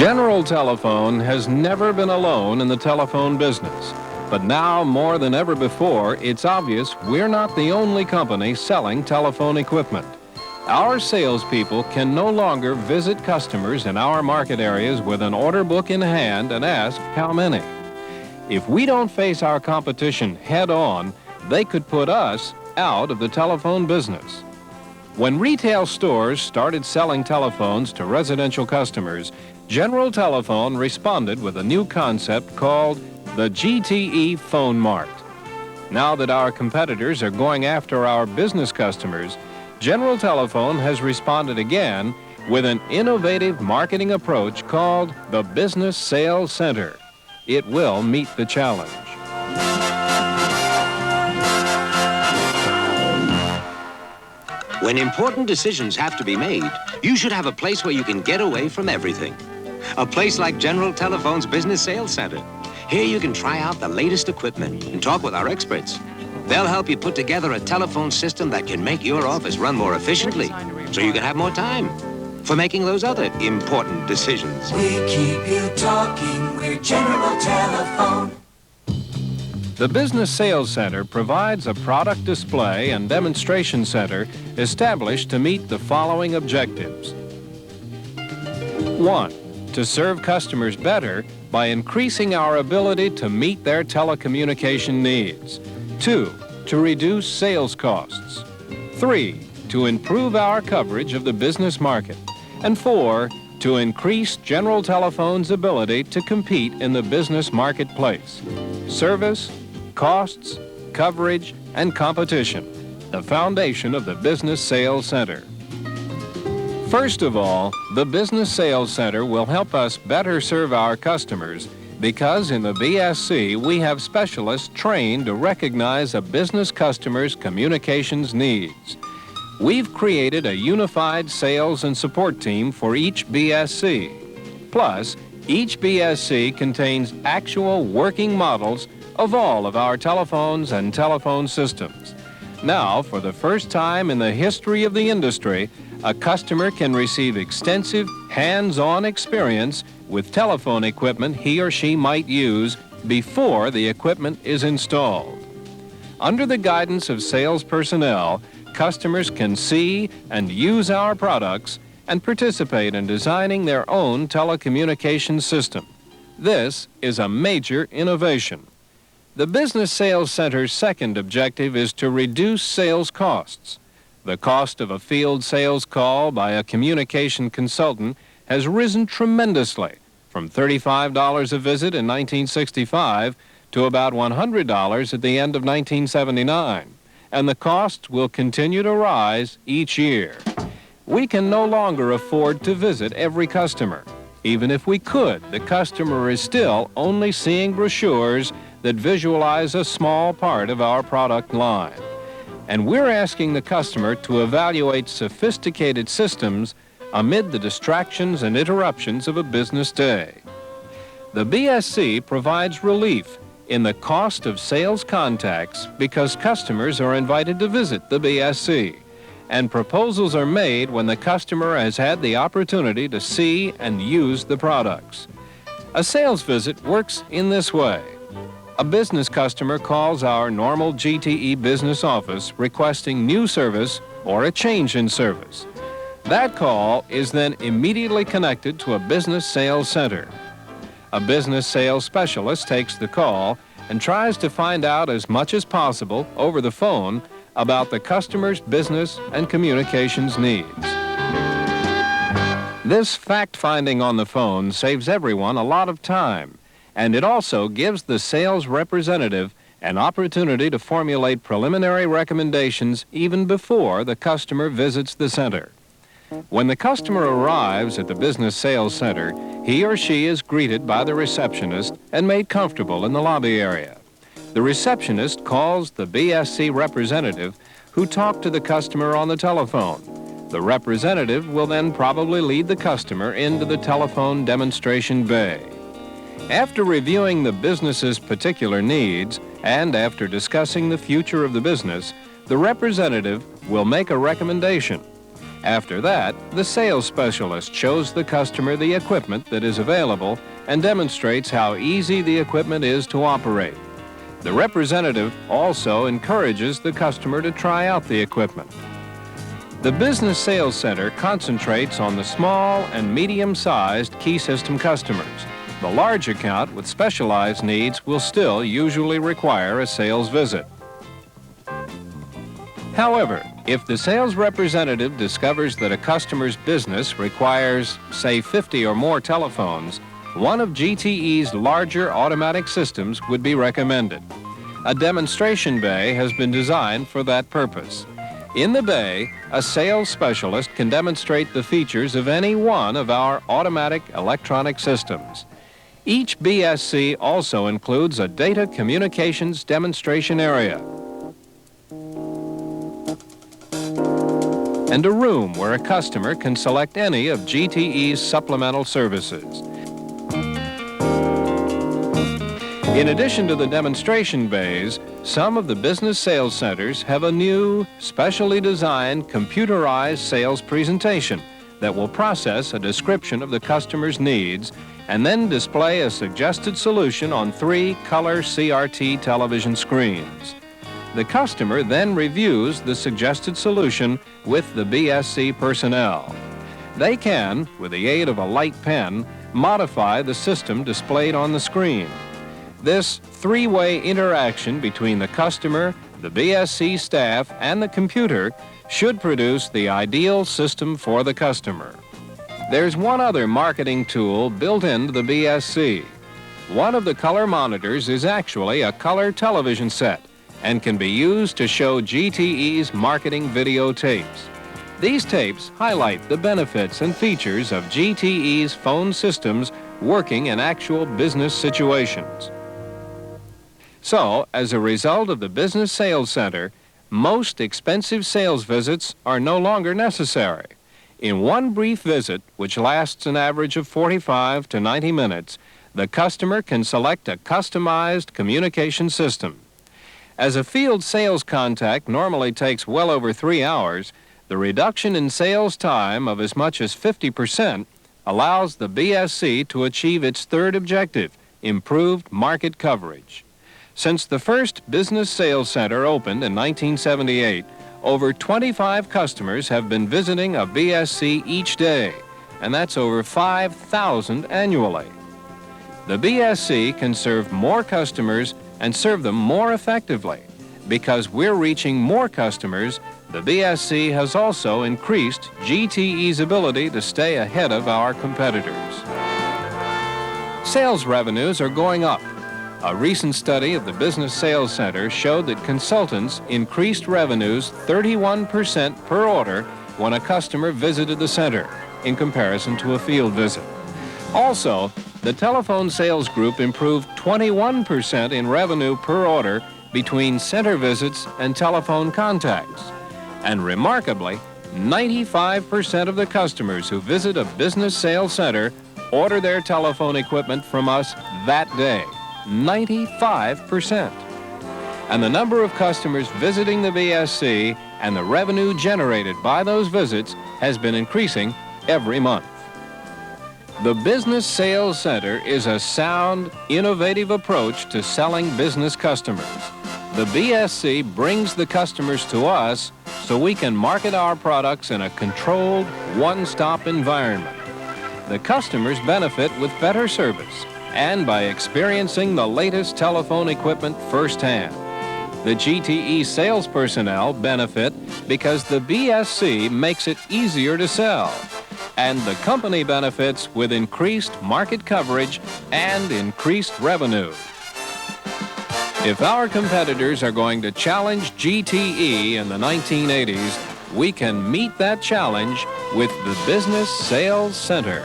General Telephone has never been alone in the telephone business. But now, more than ever before, it's obvious we're not the only company selling telephone equipment. Our salespeople can no longer visit customers in our market areas with an order book in hand and ask how many. If we don't face our competition head-on, they could put us out of the telephone business. When retail stores started selling telephones to residential customers, General Telephone responded with a new concept called the GTE Phone Mart. Now that our competitors are going after our business customers, General Telephone has responded again with an innovative marketing approach called the Business Sales Center. It will meet the challenge. When important decisions have to be made, you should have a place where you can get away from everything. A place like General Telephone's Business Sales Center. Here you can try out the latest equipment and talk with our experts. They'll help you put together a telephone system that can make your office run more efficiently, so you can have more time for making those other important decisions. We keep you talking, we're General Telephone. The Business Sales Center provides a product display and demonstration center established to meet the following objectives. 1. To serve customers better by increasing our ability to meet their telecommunication needs. 2. To reduce sales costs. 3. To improve our coverage of the business market. And 4. To increase General Telephone's ability to compete in the business marketplace. Service, costs, coverage, and competition, the foundation of the Business Sales Center. First of all, the Business Sales Center will help us better serve our customers because in the BSC we have specialists trained to recognize a business customer's communications needs. We've created a unified sales and support team for each BSC. Plus, each BSC contains actual working models of all of our telephones and telephone systems. Now, for the first time in the history of the industry, a customer can receive extensive, hands-on experience with telephone equipment he or she might use before the equipment is installed. Under the guidance of sales personnel, customers can see and use our products and participate in designing their own telecommunications system. This is a major innovation. The Business Sales Center's second objective is to reduce sales costs. The cost of a field sales call by a communication consultant has risen tremendously, from $35 a visit in 1965 to about $100 at the end of 1979, and the costs will continue to rise each year. We can no longer afford to visit every customer. Even if we could, the customer is still only seeing brochures that visualize a small part of our product line. And we're asking the customer to evaluate sophisticated systems amid the distractions and interruptions of a business day. The BSC provides relief in the cost of sales contacts because customers are invited to visit the BSC, and proposals are made when the customer has had the opportunity to see and use the products. A sales visit works in this way. A business customer calls our normal GTE business office requesting new service or a change in service. That call is then immediately connected to a business sales center. A business sales specialist takes the call and tries to find out as much as possible over the phone about the customer's business and communications needs. This fact-finding on the phone saves everyone a lot of time, and it also gives the sales representative an opportunity to formulate preliminary recommendations even before the customer visits the center. When the customer arrives at the Business Sales Center, he or she is greeted by the receptionist and made comfortable in the lobby area. The receptionist calls the BSC representative who talked to the customer on the telephone. The representative will then probably lead the customer into the telephone demonstration bay. After reviewing the business's particular needs and after discussing the future of the business, the representative will make a recommendation. After that, the sales specialist shows the customer the equipment that is available and demonstrates how easy the equipment is to operate. The representative also encourages the customer to try out the equipment. The Business Sales Center concentrates on the small and medium-sized key system customers. The large account with specialized needs will still usually require a sales visit. However, if the sales representative discovers that a customer's business requires, say, 50 or more telephones, one of GTE's larger automatic systems would be recommended. A demonstration bay has been designed for that purpose. In the bay, a sales specialist can demonstrate the features of any one of our automatic electronic systems. Each BSC also includes a data communications demonstration area and a room where a customer can select any of GTE's supplemental services. In addition to the demonstration bays, some of the business sales centers have a new, specially designed, computerized sales presentation that will process a description of the customer's needs and then display a suggested solution on 3 color CRT television screens. The customer then reviews the suggested solution with the BSC personnel. They can, with the aid of a light pen, modify the system displayed on the screen. This 3-way interaction between the customer, the BSC staff, and the computer should produce the ideal system for the customer. There's one other marketing tool built into the BSC. One of the color monitors is actually a color television set and can be used to show GTE's marketing video tapes. These tapes highlight the benefits and features of GTE's phone systems working in actual business situations. So, as a result of the Business Sales Center, most expensive sales visits are no longer necessary. In one brief visit, which lasts an average of 45 to 90 minutes, the customer can select a customized communication system. As a field sales contact normally takes well over 3 hours, the reduction in sales time of as much as 50% allows the BSC to achieve its third objective, improved market coverage. Since the first Business Sales Center opened in 1978, over 25 customers have been visiting a BSC each day, and that's over 5,000 annually. The BSC can serve more customers and serve them more effectively. Because we're reaching more customers, the BSC has also increased GTE's ability to stay ahead of our competitors. Sales revenues are going up. A recent study of the Business Sales Center showed that consultants increased revenues 31% per order when a customer visited the center in comparison to a field visit. Also, the telephone sales group improved 21% in revenue per order between center visits and telephone contacts. And remarkably, 95% of the customers who visit a Business Sales Center order their telephone equipment from us that day. 95%. And the number of customers visiting the BSC and the revenue generated by those visits has been increasing every month. The Business Sales Center is a sound, innovative approach to selling business customers. The BSC brings the customers to us so we can market our products in a controlled, one-stop environment. The customers benefit with better service and by experiencing the latest telephone equipment firsthand. The GTE sales personnel benefit because the BSC makes it easier to sell. And the company benefits with increased market coverage and increased revenue. If our competitors are going to challenge GTE in the 1980s, we can meet that challenge with the Business Sales Center.